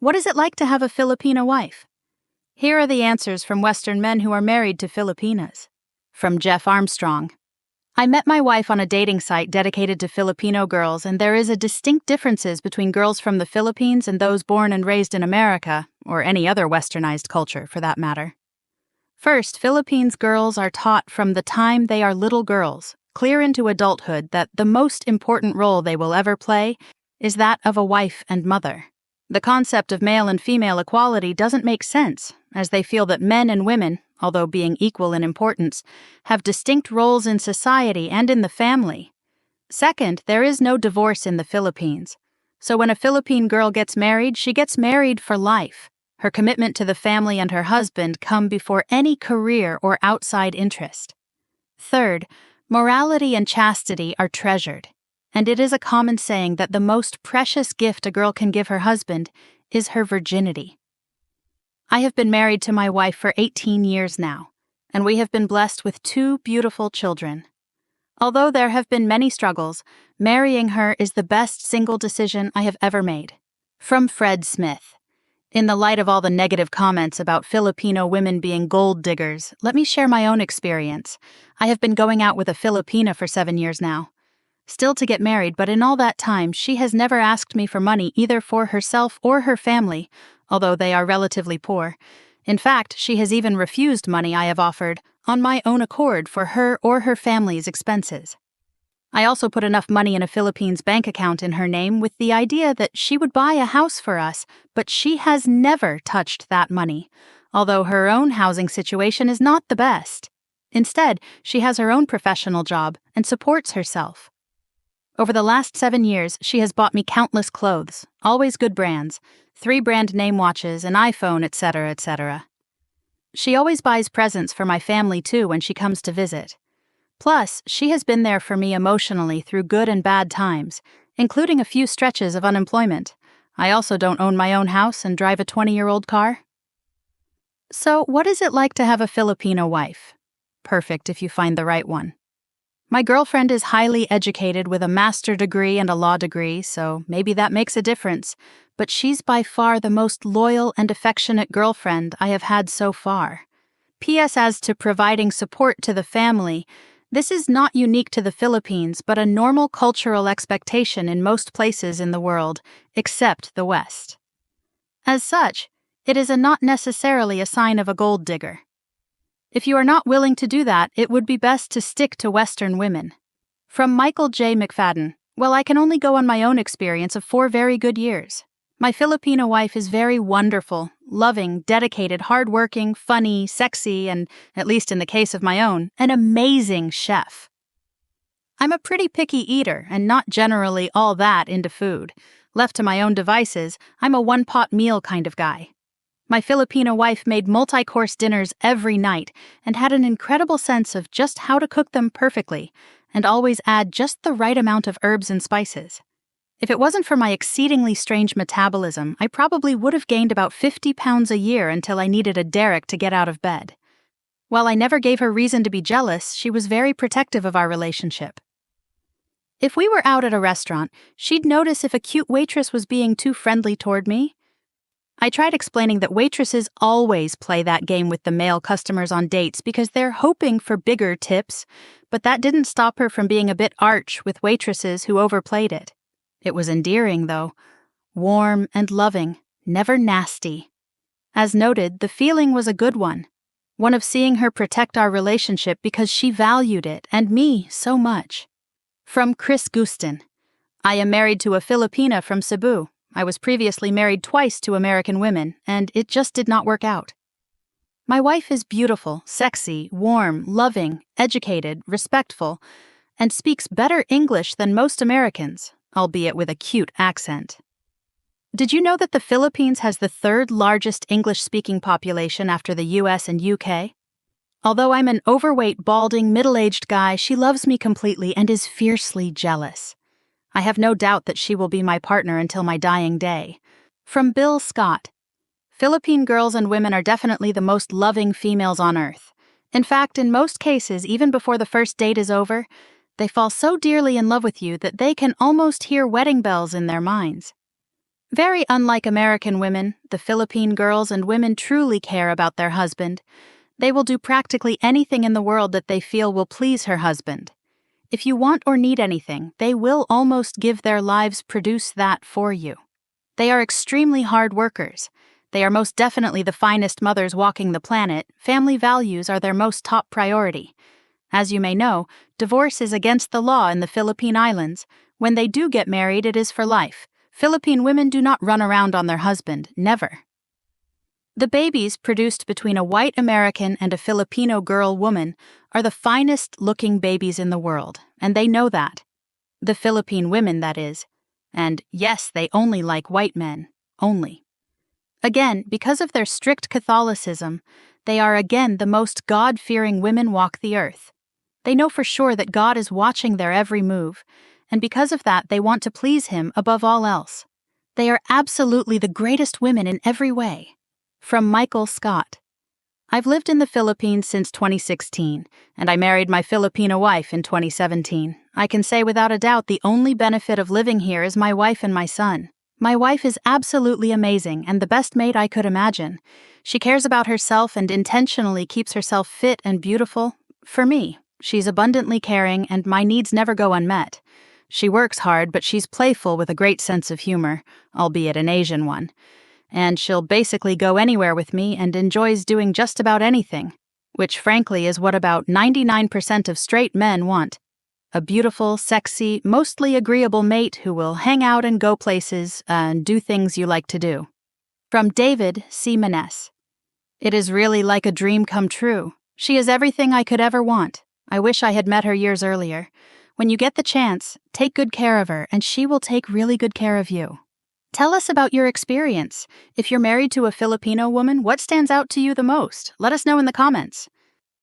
What is it like to have a Filipina wife? Here are the answers from Western men who are married to Filipinas. From Jeff Armstrong. I met my wife on a dating site dedicated to Filipino girls, and there is a distinct differences between girls from the Philippines and those born and raised in America, or any other westernized culture for that matter. First, Philippines girls are taught from the time they are little girls, clear into adulthood, that the most important role they will ever play is that of a wife and mother. The concept of male and female equality doesn't make sense, as they feel that men and women, although being equal in importance, have distinct roles in society and in the family. Second, there is no divorce in the Philippines. So when a Philippine girl gets married, she gets married for life. Her commitment to the family and her husband come before any career or outside interest. Third, morality and chastity are treasured, and it is a common saying that the most precious gift a girl can give her husband is her virginity. I have been married to my wife for 18 years now, and we have been blessed with 2 beautiful children. Although there have been many struggles, marrying her is the best single decision I have ever made. From Fred Smith. In the light of all the negative comments about Filipino women being gold diggers, let me share my own experience. I have been going out with a Filipina for 7 years now. Still to get married, but in all that time, she has never asked me for money either for herself or her family, although they are relatively poor. In fact, she has even refused money I have offered, on my own accord, for her or her family's expenses. I also put enough money in a Philippines bank account in her name with the idea that she would buy a house for us, but she has never touched that money, although her own housing situation is not the best. Instead, she has her own professional job and supports herself. Over the last 7 years, she has bought me countless clothes, always good brands, 3 brand name watches, an iPhone, etc., etc. She always buys presents for my family too when she comes to visit. Plus, she has been there for me emotionally through good and bad times, including a few stretches of unemployment. I also don't own my own house and drive a 20-year-old car. So, what is it like to have a Filipino wife? Perfect if you find the right one. My girlfriend is highly educated with a master's degree and a law degree, so maybe that makes a difference, but she's by far the most loyal and affectionate girlfriend I have had so far. P.S. As to providing support to the family, this is not unique to the Philippines, but a normal cultural expectation in most places in the world, except the West. As such, it is not necessarily a sign of a gold digger. If you are not willing to do that, it would be best to stick to Western women. From Michael J. McFadden. Well, I can only go on my own experience of 4 very good years. My Filipino wife is very wonderful, loving, dedicated, hardworking, funny, sexy, and, at least in the case of my own, an amazing chef. I'm a pretty picky eater and not generally all that into food. Left to my own devices, I'm a one-pot meal kind of guy. My Filipino wife made multi-course dinners every night and had an incredible sense of just how to cook them perfectly, and always add just the right amount of herbs and spices. If it wasn't for my exceedingly strange metabolism, I probably would have gained about 50 pounds a year until I needed a derrick to get out of bed. While I never gave her reason to be jealous, she was very protective of our relationship. If we were out at a restaurant, she'd notice if a cute waitress was being too friendly toward me. I tried explaining that waitresses always play that game with the male customers on dates because they're hoping for bigger tips, but that didn't stop her from being a bit arch with waitresses who overplayed it. It was endearing, though. Warm and loving, never nasty. As noted, the feeling was a good one of seeing her protect our relationship because she valued it, and me, so much. From Chris Gustin. I am married to a Filipina from Cebu. I was previously married twice to American women, and it just did not work out. My wife is beautiful, sexy, warm, loving, educated, respectful, and speaks better English than most Americans, albeit with a cute accent. Did you know that the Philippines has the 3rd largest English-speaking population after the US and UK? Although I'm an overweight, balding, middle-aged guy, she loves me completely and is fiercely jealous. I have no doubt that she will be my partner until my dying day. From Bill Scott. Philippine girls and women are definitely the most loving females on earth. In fact, in most cases, even before the first date is over, they fall so dearly in love with you that they can almost hear wedding bells in their minds. Very unlike American women, the Philippine girls and women truly care about their husband. They will do practically anything in the world that they feel will please her husband. If you want or need anything, they will almost give their lives produce that for you. They are extremely hard workers. They are most definitely the finest mothers walking the planet. Family values are their most top priority. As you may know, divorce is against the law in the Philippine Islands. When they do get married, it is for life. Philippine women do not run around on their husband, never. The babies produced between a white American and a Filipino girl woman are the finest looking babies in the world, and they know that. The Philippine women, that is. And yes, they only like white men. Only. Again, because of their strict Catholicism, they are again the most God-fearing women walk the earth. They know for sure that God is watching their every move, and because of that, they want to please Him above all else. They are absolutely the greatest women in every way. From Michael Scott. I've lived in the Philippines since 2016, and I married my Filipino wife in 2017. I can say without a doubt the only benefit of living here is my wife and my son. My wife is absolutely amazing and the best mate I could imagine. She cares about herself and intentionally keeps herself fit and beautiful. For me, she's abundantly caring and my needs never go unmet. She works hard, but she's playful with a great sense of humor, albeit an Asian one. And she'll basically go anywhere with me and enjoys doing just about anything, which frankly is what about 99% of straight men want. A beautiful, sexy, mostly agreeable mate who will hang out and go places and do things you like to do. From David C. Maness. It is really like a dream come true. She is everything I could ever want. I wish I had met her years earlier. When you get the chance, take good care of her, and she will take really good care of you. Tell us about your experience. If you're married to a Filipino woman, what stands out to you the most? Let us know in the comments.